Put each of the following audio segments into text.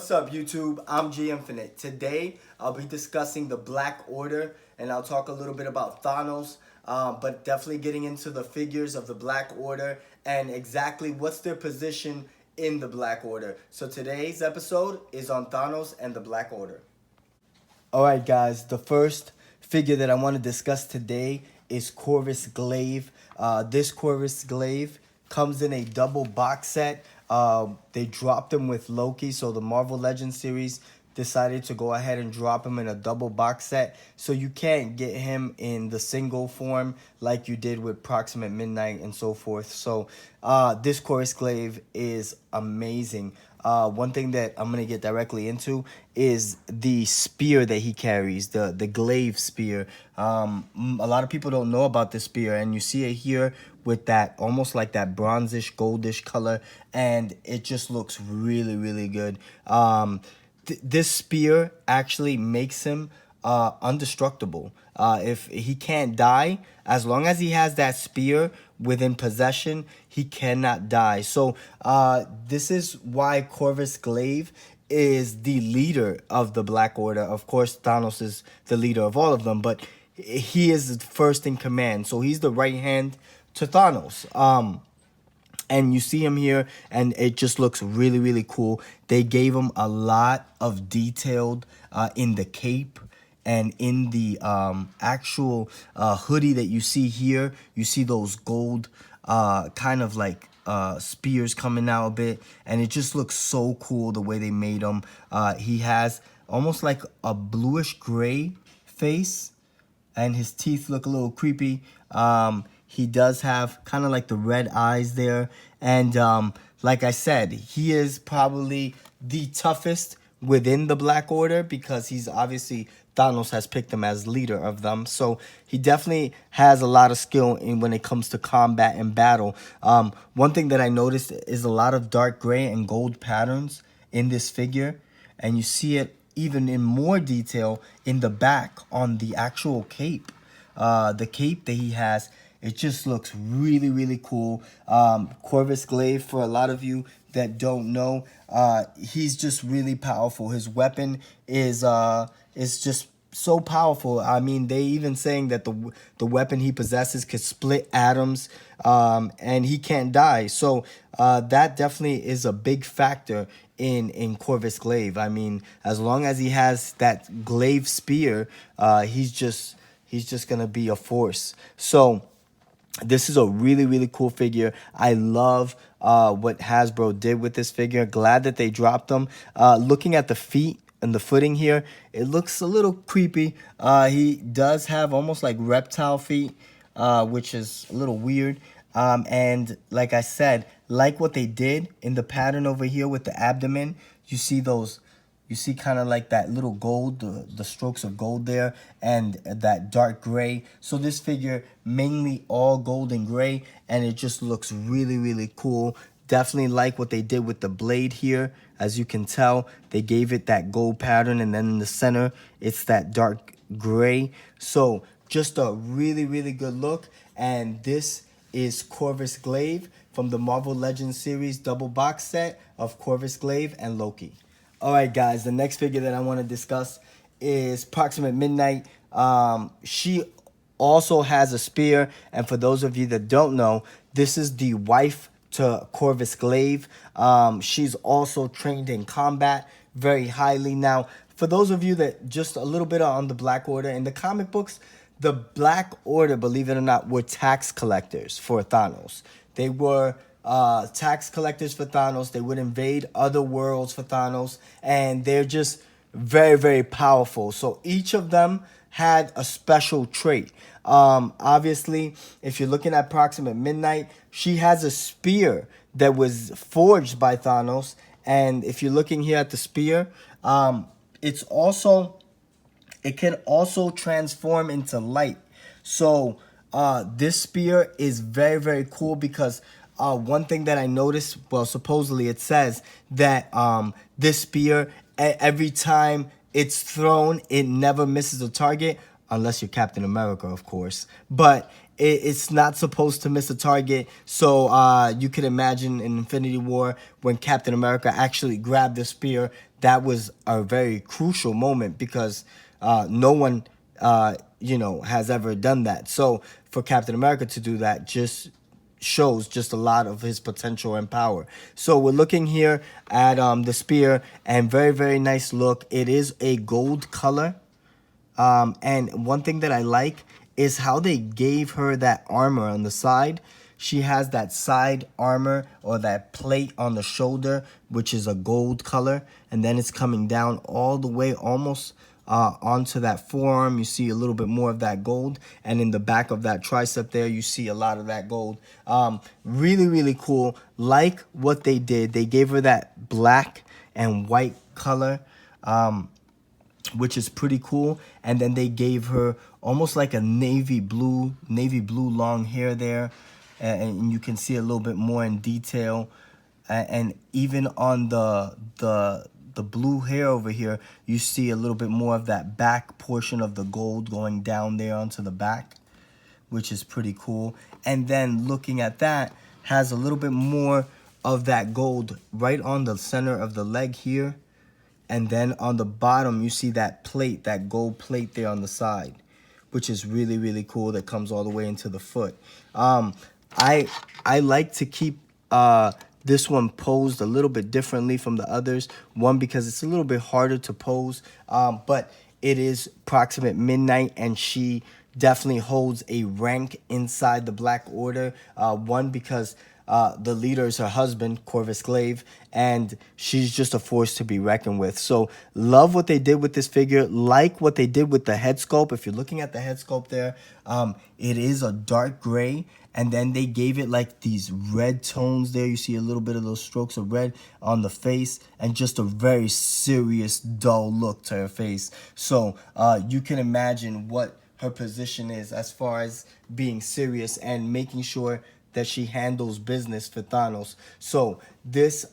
What's up, YouTube? I'm G Infinite. Today, I'll be discussing the Black Order, and I'll talk a little bit about Thanos, but definitely getting into the figures of the Black Order and exactly what's their position in the Black Order. So today's episode is on Thanos and the Black Order. Alright guys, the first figure that I want to discuss today is Corvus Glaive. This Corvus Glaive comes in a double box set. They dropped him with Loki, so the Marvel Legends series decided to go ahead and drop him in a double box set. So you can't get him in the single form like you did with Proximate Midnight and so forth. So this Corvus Glaive is amazing. One thing that I'm going to get directly into is the spear that he carries, the glaive spear. A lot of people don't know about this spear, and you see it here with that almost like that bronzish, goldish color, and it just looks really, really good. This spear actually makes him indestructible. If he can't die, as long as he has that spear within possession, he cannot die. So this is why Corvus Glaive is the leader of the Black Order. Of course, Thanos is the leader of all of them, but he is first in command. So he's the right hand to Thanos. And you see him here, and it just looks really, really cool. They gave him a lot of detailed in the cape and in the actual hoodie that you see here. You see those gold kind of like spears coming out a bit, and it just looks so cool the way they made him. He has almost like a bluish gray face, and his teeth look a little creepy. He does have kind of like the red eyes there. And like I said, he is probably the toughest within the Black Order because he's obviously, Thanos has picked him as leader of them. So he definitely has a lot of skill in when it comes to combat and battle. One thing that I noticed is a lot of dark gray and gold patterns in this figure. And you see it even in more detail in the back on the actual cape. The cape that he has, it just looks really, really cool. Corvus Glaive, for a lot of you that don't know, he's just really powerful. His weapon is just so powerful. I mean, they even saying that the weapon he possesses could split atoms, and he can't die. So that definitely is a big factor in Corvus Glaive. I mean, as long as he has that glaive spear, he's just gonna be a force. So this is a really, really cool figure. I love what Hasbro did with this figure. Glad that they dropped them. Looking at the feet and the footing here, it looks a little creepy. He does have almost like reptile feet, which is a little weird. And like I said, like what they did in the pattern over here with the abdomen, you see those. You see kind of like that little gold, the strokes of gold there, and that dark gray. So this figure, mainly all gold and gray, and it just looks really, really cool. Definitely like what they did with the blade here. As you can tell, they gave it that gold pattern, and then in the center, it's that dark gray. So just a really, really good look. And this is Corvus Glaive from the Marvel Legends series double box set of Corvus Glaive and Loki. Alright guys, the next figure that I want to discuss is Proximate Midnight. She also has a spear, and for those of you that don't know, this is the wife to Corvus Glaive. She's also trained in combat very highly. Now, for those of you that just a little bit on the Black Order, in the comic books, the Black Order, believe it or not, were tax collectors for Thanos. They were tax collectors for Thanos. They would invade other worlds for Thanos, and they're just very, very powerful. So each of them had a special trait. Obviously, if you're looking at Proximate Midnight, she has a spear that was forged by Thanos, and if you're looking here at the spear, it can also transform into light. So this spear is very, very cool because one thing that I noticed, well, supposedly it says that this spear, every time it's thrown, it never misses a target, unless you're Captain America, of course. But it's not supposed to miss a target. So you could imagine in Infinity War when Captain America actually grabbed the spear, that was a very crucial moment because no one, has ever done that. So for Captain America to do that just shows just a lot of his potential and power. So we're looking here at the spear, and very, very nice look. It is a gold color. And one thing that I like is how they gave her that armor on the side. She has that side armor or that plate on the shoulder, which is a gold color. And then it's coming down all the way almost onto that forearm. You see a little bit more of that gold. And in the back of that tricep there, you see a lot of that gold. Really, really cool. Like what they did. They gave her that black and white color. Which is pretty cool. And then they gave her almost like a navy blue long hair there, and you can see a little bit more in detail. And even on the blue hair over here, you see a little bit more of that back portion of the gold going down there onto the back, which is pretty cool. And then looking at that, has a little bit more of that gold right on the center of the leg here. And then on the bottom, you see that plate, that gold plate there on the side, which is really, really cool. That comes all the way into the foot. I like to keep this one posed a little bit differently from the others. One, because it's a little bit harder to pose, but it is proximate midnight, and she definitely holds a rank inside the Black Order. One, because the leader is her husband, Corvus Glaive, and she's just a force to be reckoned with. So love what they did with this figure. Like what they did with the head sculpt. If you're looking at the head sculpt there, it is a dark gray, and then they gave it like these red tones there. You see a little bit of those strokes of red on the face, and just a very serious, dull look to her face. So you can imagine what her position is as far as being serious and making sure that she handles business for Thanos. So this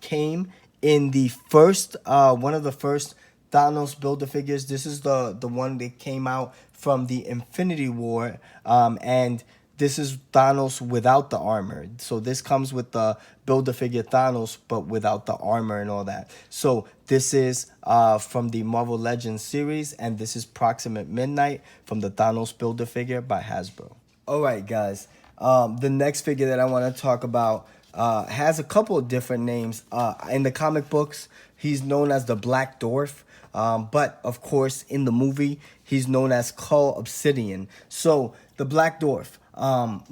came in the first, one of the first Thanos Build-A-Figures. This is the one that came out from the Infinity War, and this is Thanos without the armor. So this comes with the Build-A-Figure Thanos, but without the armor and all that. So this is from the Marvel Legends series, and this is Proximate Midnight from the Thanos Build-A-Figure by Hasbro. All right, guys. The next figure that I want to talk about has a couple of different names. In the comic books, he's known as the Black Dwarf. But, of course, in the movie, he's known as Cull Obsidian. So, the Black Dwarf,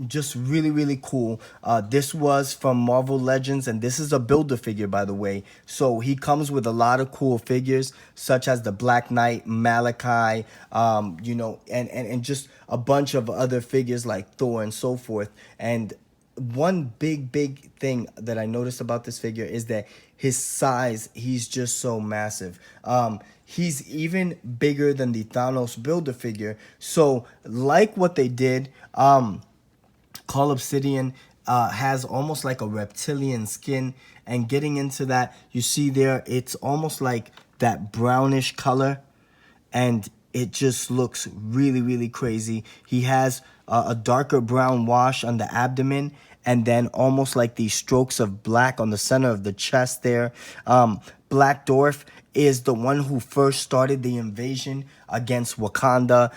just really, really cool. This was from Marvel Legends, and this is a Build-A-Figure, by the way. So, he comes with a lot of cool figures, such as the Black Knight, Malachi, and just a bunch of other figures like Thor and so forth. And one big thing that I noticed about this figure is that his size, he's just so massive. He's even bigger than the Thanos Build-A-Figure. So like what they did, Cull Obsidian has almost like a reptilian skin. And getting into that, you see there, it's almost like that brownish color. And it just looks really, really crazy. He has a darker brown wash on the abdomen, and then almost like these strokes of black on the center of the chest there. Black Dwarf is the one who first started the invasion against Wakanda.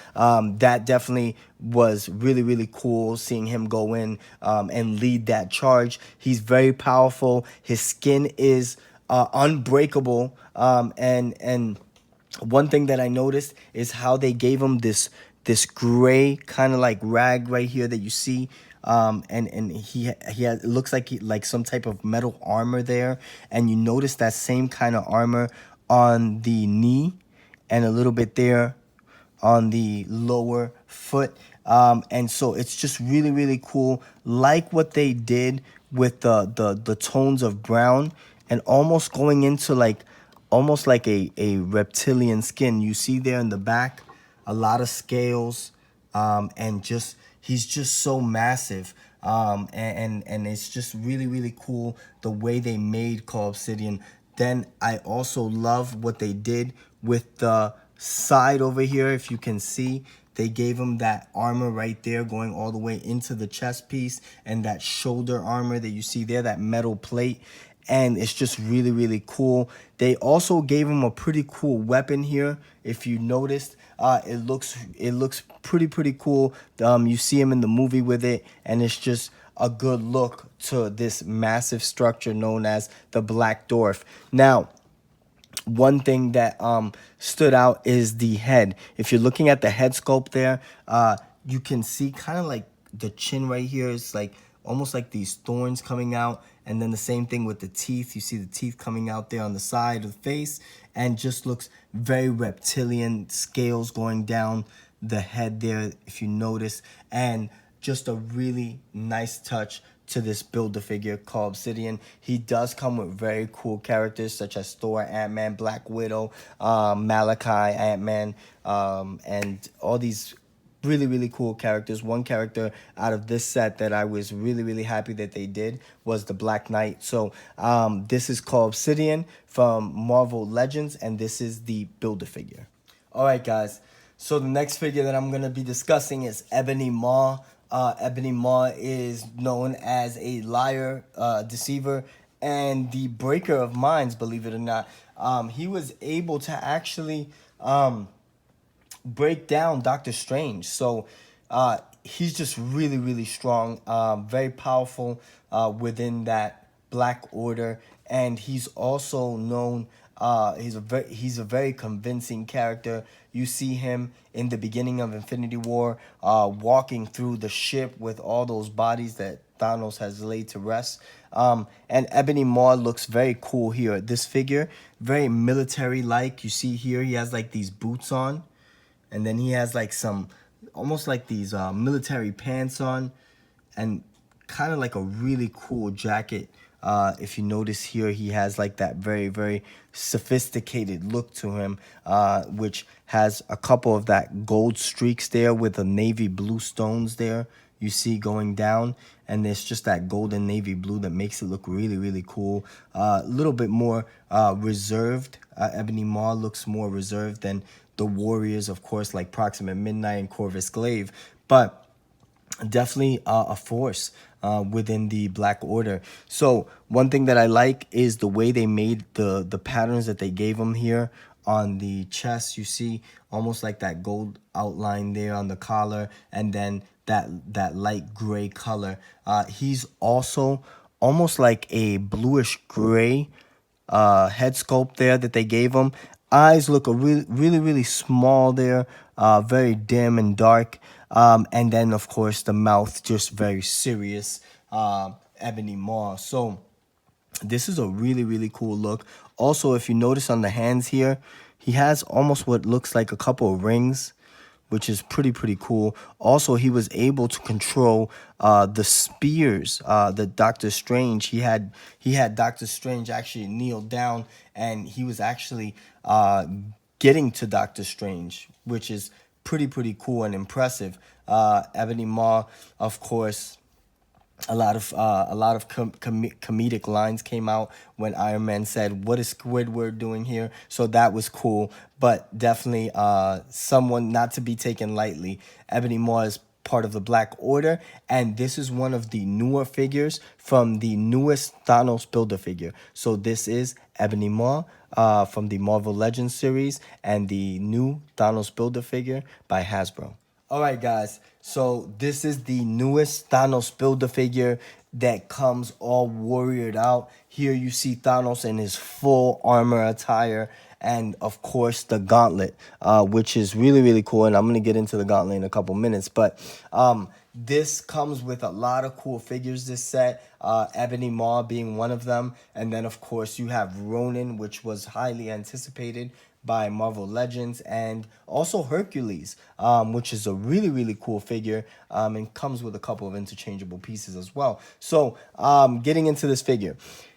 That definitely was really, really cool seeing him go in and lead that charge. He's very powerful. His skin is unbreakable, and one thing that I noticed is how they gave him this gray kind of like rag right here that you see, and he has, it looks like like some type of metal armor there, and you notice that same kind of armor on the knee and a little bit there on the lower foot. And so it's just really, really cool. Like what they did with the tones of brown and almost going into like almost like a reptilian skin. You see there in the back a lot of scales, and just he's just so massive. And it's just really, really cool the way they made Cull Obsidian. Then I also love what they did with the side over here. If you can see, They gave him that armor right there going all the way into the chest piece, and that shoulder armor that you see there, that metal plate. And it's just really, really cool. They also gave him a pretty cool weapon here. If you noticed, it looks pretty cool. You see him in the movie with it, and it's just a good look to this massive structure known as the Black Dwarf. Now, one thing that stood out is the head. If you're looking at the head sculpt there, you can see kind of like the chin right here is like almost like these thorns coming out, and then the same thing with the teeth. You see the teeth coming out there on the side of the face, and just looks very reptilian, scales going down the head there if you notice, and just a really nice touch to this Build-A-Figure called Obsidian. He does come with very cool characters such as Thor, Ant-Man, Black Widow, Malachi, Ant-Man, and all these really cool characters. One character out of this set that I was really happy that they did was the Black Knight. So this is called Obsidian from Marvel Legends, and this is the Build-A-Figure. All right, guys. So the next figure that I'm going to be discussing is Ebony Maw. Ebony Maw is known as a liar, deceiver, and the breaker of minds, believe it or not. He was able to actually break down Doctor Strange. So he's just really strong, very powerful within that Black Order, and he's also known. He's a very convincing character. You see him in the beginning of Infinity War, walking through the ship with all those bodies that Thanos has laid to rest. And Ebony Maw looks very cool here. This figure, very military-like. You see here, he has like these boots on, and then he has like some, almost like these military pants on, and kind of like a really cool jacket. If you notice here, he has like that very sophisticated look to him, which has a couple of that gold streaks there with the navy blue stones there you see going down, and there's just that golden navy blue that makes it look really cool. A little bit more reserved. Ebony Maw looks more reserved than the Warriors, of course, like Proximate Midnight and Corvus Glaive, but definitely a force within the Black Order. So one thing that I like is the way they made the patterns that they gave him here on the chest. You see almost like that gold outline there on the collar, and then that light gray color. He's also almost like a bluish gray head sculpt there that they gave him. Eyes look a really small there, very dim and dark. And then, of course, the mouth just very serious, Ebony Maw. So this is a really cool look. Also, if you notice on the hands here, he has almost what looks like a couple of rings, which is pretty cool. Also, he was able to control the spears that Doctor Strange, he had Doctor Strange actually kneel down, and he was actually getting to Doctor Strange, which is pretty cool and impressive. Ebony Maw, of course, a lot of comedic lines came out when Iron Man said, "What is Squidward doing here?" So that was cool, but definitely someone not to be taken lightly. Ebony Maw is part of the Black Order, and this is one of the newer figures from the newest Thanos Build-A-Figure. So this is Ebony Maw from the Marvel Legends series and the new Thanos Build-A-Figure by Hasbro. All right, guys, so this is the newest Thanos Build-A-Figure that comes all warriored out. Here you see Thanos in his full armor attire, and of course the gauntlet, which is really cool, and I'm going to get into the gauntlet in a couple minutes. But this comes with a lot of cool figures, this set, Ebony Maw being one of them, and then of course you have Ronin, which was highly anticipated by Marvel Legends, and also Hercules, which is a really cool figure, and comes with a couple of interchangeable pieces as well. So getting into this figure,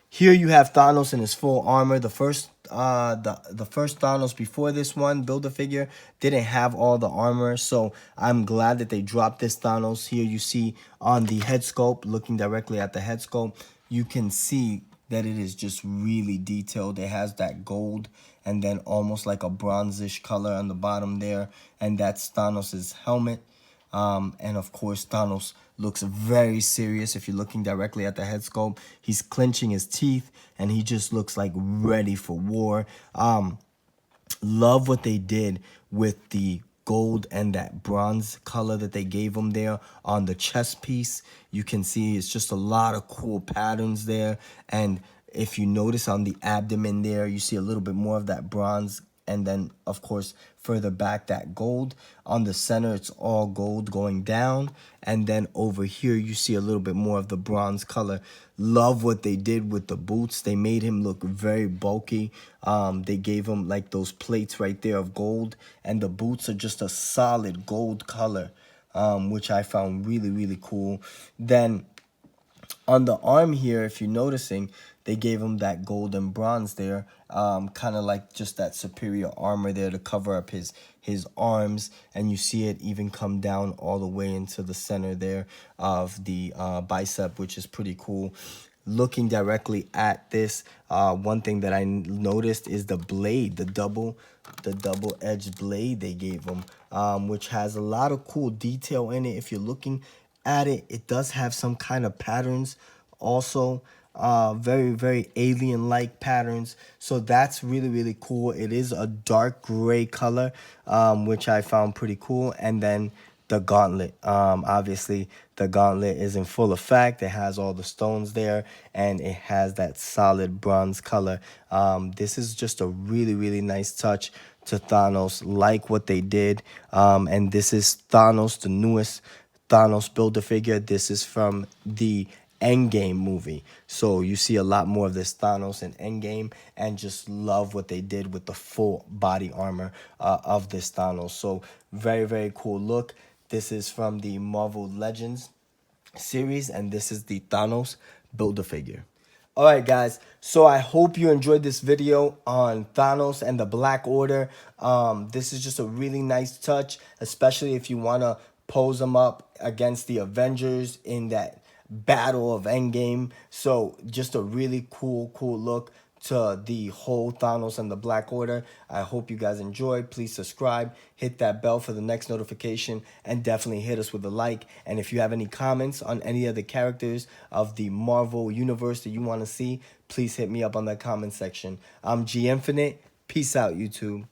here you have Thanos in his full armor. The first Thanos before this one, Build-A-Figure, didn't have all the armor, so I'm glad that they dropped this Thanos. Here you see on the head sculpt, looking directly at the head sculpt, you can see that it is just really detailed. It has that gold and then almost like a bronzish color on the bottom there, and that's Thanos' helmet. And of course, Thanos looks very serious. If you're looking directly at the head sculpt, he's clenching his teeth and he just looks like ready for war. Love what they did with the gold and that bronze color that they gave him there on the chest piece. You can see it's just a lot of cool patterns there. And if you notice on the abdomen there, you see a little bit more of that bronze, and then of course further back that gold. On the center it's all gold going down, and then over here you see a little bit more of the bronze color. Love what they did with the boots. They made him look very bulky. They gave him like those plates right there of gold, and the boots are just a solid gold color, which I found really, really cool. Then on the arm here, if you're noticing, they gave him that gold and bronze there, kind of like just that superior armor there to cover up his arms, and you see it even come down all the way into the center there of the bicep, which is pretty cool. Looking directly at this, one thing that I noticed is the blade, the double-edged blade they gave him, which has a lot of cool detail in it. If you're looking at it, it does have some kind of patterns also, very, very alien-like patterns. So that's really, really cool. It is a dark gray color, which I found pretty cool. And then the gauntlet, obviously the gauntlet is in full effect. It has all the stones there, and it has that solid bronze color. This is just a really, really nice touch to Thanos, like what they did. And this is Thanos, the newest Thanos Build-A-Figure. This is from the Endgame movie. So you see a lot more of this Thanos in Endgame, and just love what they did with the full body armor of this Thanos. So very, very cool look. This is from the Marvel Legends series, and this is the Thanos Build-A-Figure. All right, guys, so I hope you enjoyed this video on Thanos and the Black Order. This is just a really nice touch, especially if you want to pose them up against the Avengers in that battle of Endgame. So just a really cool look to the whole Thanos and the Black Order. I hope you guys enjoyed. Please subscribe, hit that bell for the next notification, and definitely hit us with a like. And if you have any comments on any of the characters of the Marvel universe that you want to see, please hit me up on that comment section. I'm G Infinite. Peace out, YouTube.